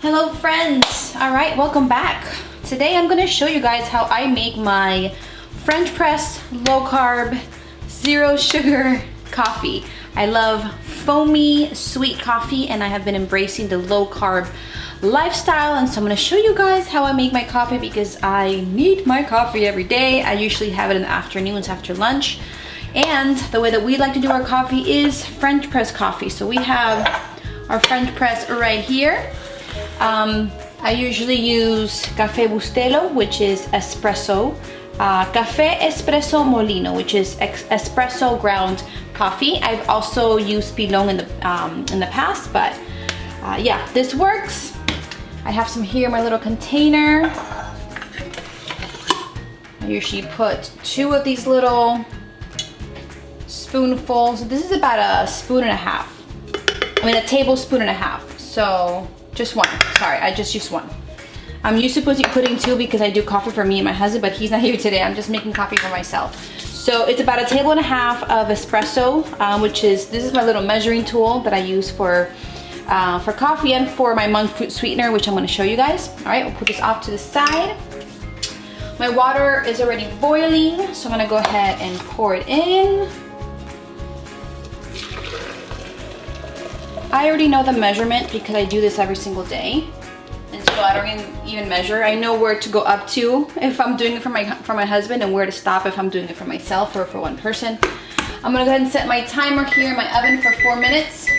Hello friends, all right, welcome back. Today I'm gonna show you guys how I make my French press, low carb, zero sugar coffee. I love foamy, sweet coffee, and I have been embracing the low carb lifestyle, and so I'm gonna show you guys how I make my coffee because I need my coffee every day. I usually have it in the afternoons after lunch, and the way that we like to do our coffee is French press coffee. So we have our French press right here. I usually use Café Bustelo, which is espresso, Café Espresso Molino, which is espresso ground coffee. I've also used Pilon in the past, but yeah, this works. I have some here in my little container. I usually put 2 of these little spoonfuls. This is about a spoon and a half. I mean, a tablespoon and a half. So just one. Sorry, I just used one. I'm used to putting 2 because I do coffee for me and my husband, but he's not here today. I'm just making coffee for myself. So it's about a table and a half of espresso, this is my little measuring tool that I use for coffee and for my monk fruit sweetener, which I'm going to show you guys. All right, we'll put this off to the side. My water is already boiling, so I'm going to go ahead and pour it in. I already know the measurement because I do this every single day, and so I don't even measure. I know where to go up to if I'm doing it for my husband, and where to stop if I'm doing it for myself or for one person. I'm gonna go ahead and set my timer here in my oven for 4 minutes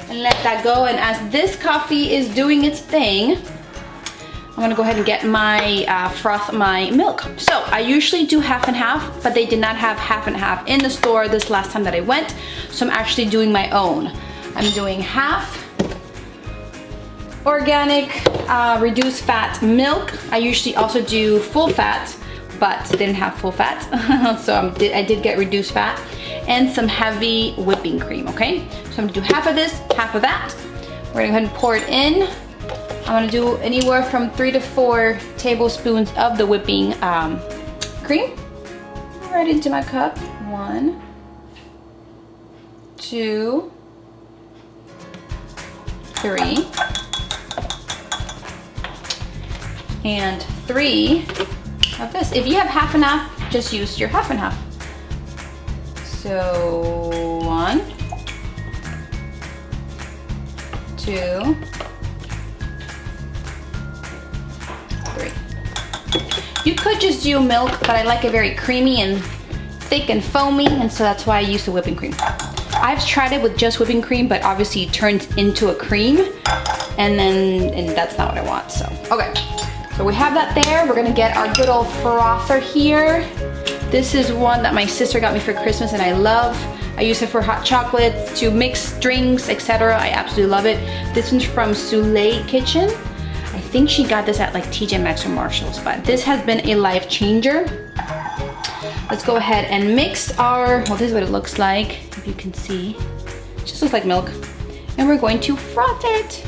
and let that go. And as this coffee is doing its thing, I'm gonna go ahead and get my froth my milk. So I usually do half and half, but they did not have half and half in the store this last time that I went, so I'm actually doing my own. I'm doing half organic reduced fat milk. I usually also do full fat, but didn't have full fat. So I did get reduced fat, and some heavy whipping cream, okay? So I'm gonna do half of this, half of that. We're gonna go ahead and pour it in. I'm gonna do anywhere from 3 to 4 tablespoons of the whipping cream. Right into my cup. 1, 2, 3, and 3 of this. If you have half and half, just use your half and half. So 1, 2, 3. You could just do milk, but I like it very creamy and thick and foamy, and so that's why I use the whipping cream. I've tried it with just whipping cream, but obviously it turns into a cream, and that's not what I want. So okay, so we have that there. We're gonna get our good old frother here. This is one that my sister got me for Christmas, and I love. I use it for hot chocolates, to mix drinks, etc. I absolutely love it. This one's from Soleil Kitchen. I think she got this at like TJ Maxx or Marshalls, but this has been a life changer. Let's go ahead and mix our, well, this is what it looks like, if you can see. It just looks like milk. And we're going to froth it.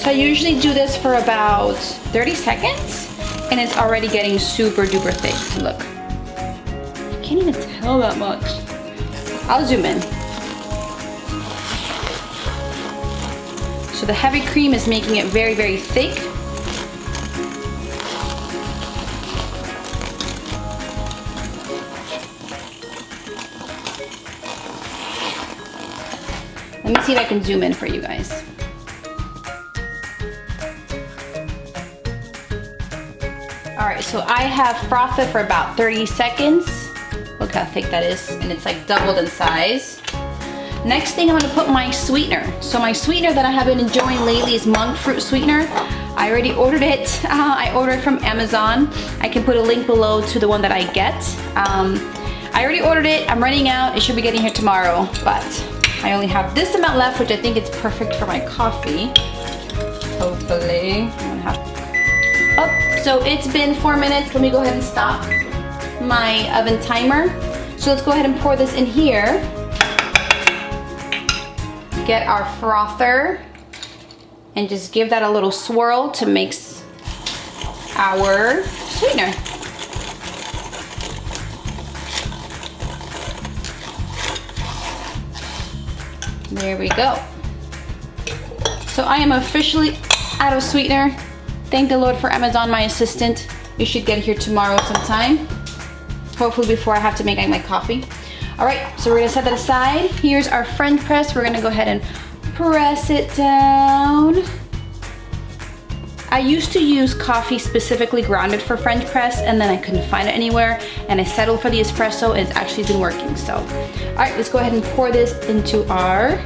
So I usually do this for about 30 seconds, and it's already getting super duper thick. Look, you can't even tell that much. I'll zoom in. So the heavy cream is making it very, very thick. Let me see if I can zoom in for you guys. All right, so I have frothed it for about 30 seconds. Look how thick that is, and it's like doubled in size. Next thing, I'm gonna put my sweetener. So my sweetener that I have been enjoying lately is monk fruit sweetener. I already ordered it. I ordered it from Amazon. I can put a link below to the one that I get. I already ordered it. I'm running out. It should be getting here tomorrow, but I only have this amount left, which I think is perfect for my coffee. Hopefully. I'm gonna have... Oh, so it's been 4 minutes. Let me go ahead and stop my oven timer. So let's go ahead and pour this in here. Get our frother and just give that a little swirl to mix our sweetener. There we go. So I am officially out of sweetener. Thank the Lord for Amazon, my assistant. You should get here tomorrow sometime. Hopefully before I have to make my coffee. All right, so we're gonna set that aside. Here's our French press. We're gonna go ahead and press it down. I used to use coffee specifically grounded for French press, and then I couldn't find it anywhere, and I settled for the espresso, and it's actually been working, so. All right, let's go ahead and pour this into our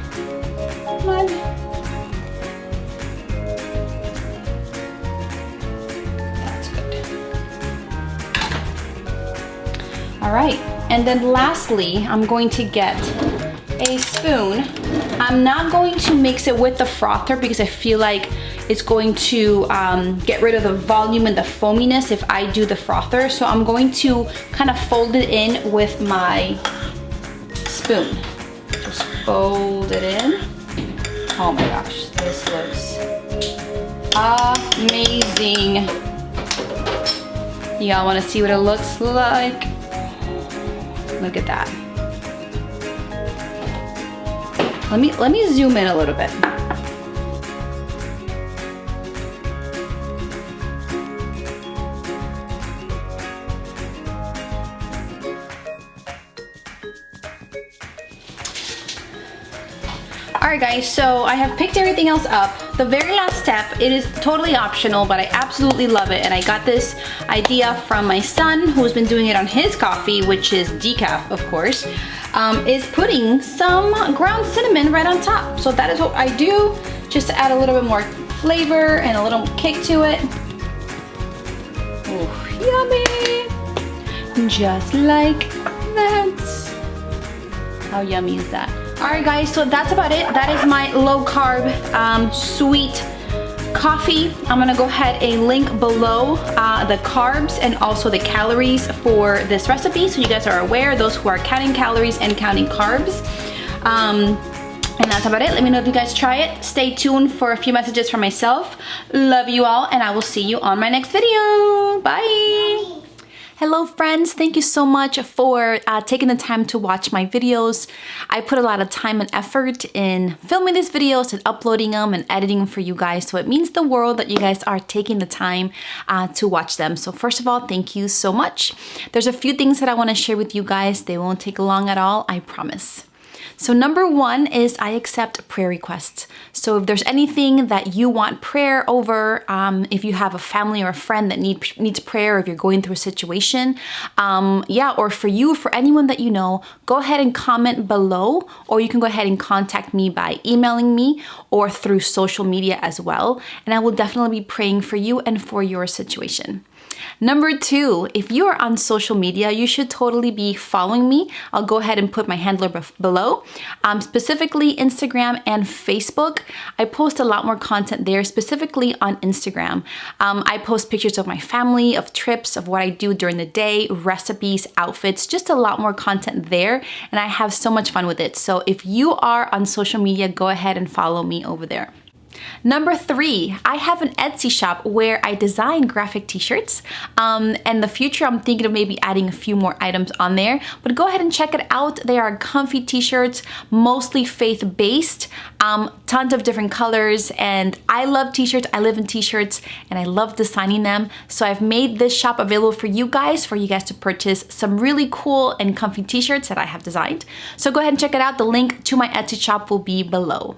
mug. That's good. All right, and then lastly, I'm going to get a spoon. I'm not going to mix it with the frother because I feel like it's going to get rid of the volume and the foaminess if I do the frother. So I'm going to kind of fold it in with my spoon. Just fold it in. Oh my gosh, this looks amazing. Y'all wanna see what it looks like? Look at that. Let me zoom in a little bit. Alright guys, so I have picked everything else up. The very last step, it is totally optional, but I absolutely love it. And I got this idea from my son, who's been doing it on his coffee, which is decaf, of course, is putting some ground cinnamon right on top. So that is what I do, just to add a little bit more flavor and a little kick to it. Oh, yummy! Just like that. How yummy is that? Alright guys, so that's about it. That is my low carb sweet coffee. I'm gonna go ahead and link below the carbs and also the calories for this recipe so you guys are aware, those who are counting calories and counting carbs. And that's about it. Let me know if you guys try it. Stay tuned for a few messages from myself. Love you all, and I will see you on my next video. Bye! Hello friends, thank you so much for taking the time to watch my videos. I put a lot of time and effort in filming these videos and uploading them and editing them for you guys, so it means the world that you guys are taking the time to watch them. So first of all, thank you so much. There's a few things that I want to share with you guys. They won't take long at all, I promise. So number one is I accept prayer requests. So if there's anything that you want prayer over, if you have a family or a friend that needs prayer, or if you're going through a situation, or for you, for anyone that you know, go ahead and comment below, or you can go ahead and contact me by emailing me or through social media as well. And I will definitely be praying for you and for your situation. Number two, if you are on social media, you should totally be following me. I'll go ahead and put my handler below, specifically Instagram and Facebook. I post a lot more content there, specifically on Instagram. I post pictures of my family, of trips, of what I do during the day, recipes, outfits, just a lot more content there, and I have so much fun with it. So if you are on social media, go ahead and follow me over there. Number three, I have an Etsy shop where I design graphic t-shirts. In the future, I'm thinking of maybe adding a few more items on there, but go ahead and check it out. They are comfy t-shirts, mostly faith-based, tons of different colors, and I love t-shirts. I live in t-shirts, and I love designing them. So I've made this shop available for you guys to purchase some really cool and comfy t-shirts that I have designed. So go ahead and check it out. The link to my Etsy shop will be below.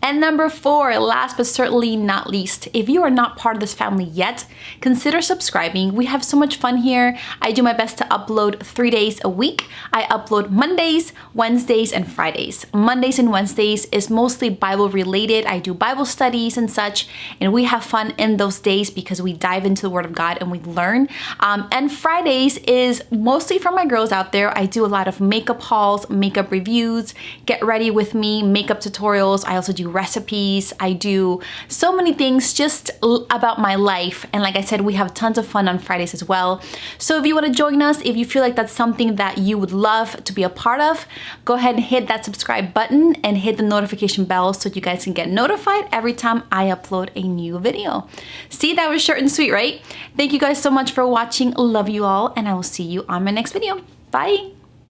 And number four, last but certainly not least, if you are not part of this family yet, consider subscribing. We have so much fun here. I do my best to upload 3 days a week. I upload Mondays, Wednesdays, and Fridays. Mondays and Wednesdays is mostly Bible related. I do Bible studies and such, and we have fun in those days because we dive into the Word of God and we learn. And Fridays is mostly for my girls out there. I do a lot of makeup hauls, makeup reviews, get ready with me, makeup tutorials. I also do recipes. I do so many things just about my life, and like I said, we have tons of fun on Fridays as well. So if you want to join us, if you feel like that's something that you would love to be a part of, go ahead and hit that subscribe button and hit the notification bell so you guys can get notified every time I upload a new video. See, that was short and sweet, right? Thank you guys so much for watching. Love you all, and I will see you on my next video. Bye.